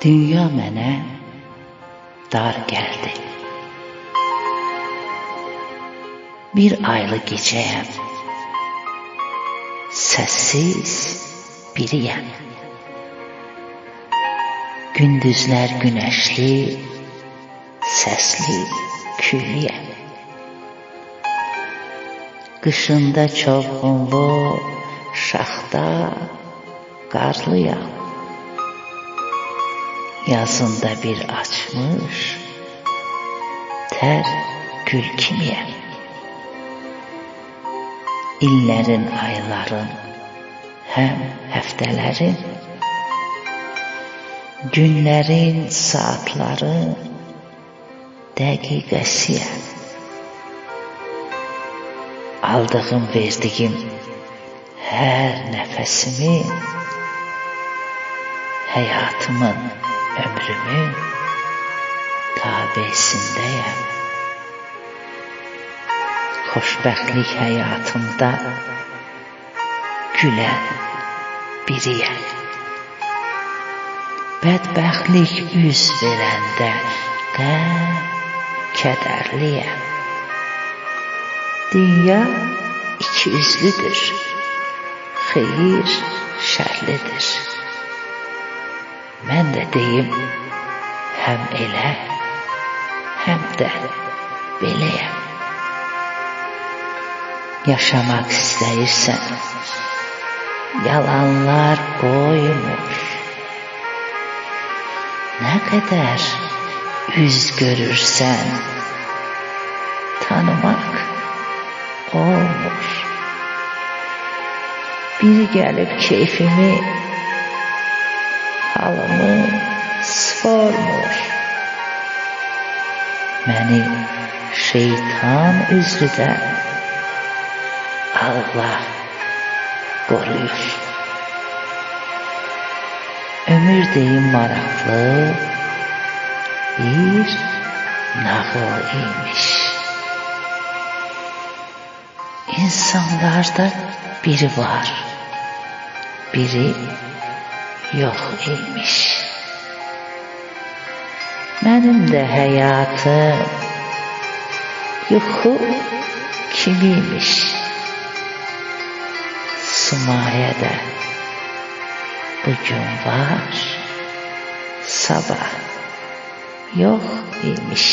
Dünya mənə dar gəldi. Bir aylı gecəyəm, səssiz biriyəm. Gündüzlər günəşli, səsli küllüyəm. Qışında çovğunlu, şaxta, qarlıyam. Yazında bir açmış, tər gül kimiyəm. İllərin, ayların, həm həftələrin, günlərin, saatların dəqiqəsiyəm. Aldığım, verdiyim hər nəfəsimin, həyatımın, ömrümün tabesindəyəm. Xoşbəxtlik həyatımda gülən biriyəm. Bədbəxtlik üz verəndə qəm, kədərliyəm. Dünya iki üzlüdür, xeyir şərlidir. Mən də deyim, həm elə, həm də beləyəm. Yaşamaq istəyirsən, yalanlar qoymur. Nə qədər üz görürsən, tanımaq olmur. Biri gəlib keyfimi, halımı sormur. Məni şeytan üzrüdən Allah qoruyur. Ömür deyim maraqlı bir nağıl imiş. İnsanlarda biri var, biri yox imiş. Mənim də həyatım yuxu kimiymiş. Sumayədə bugün var, sabah yox imiş.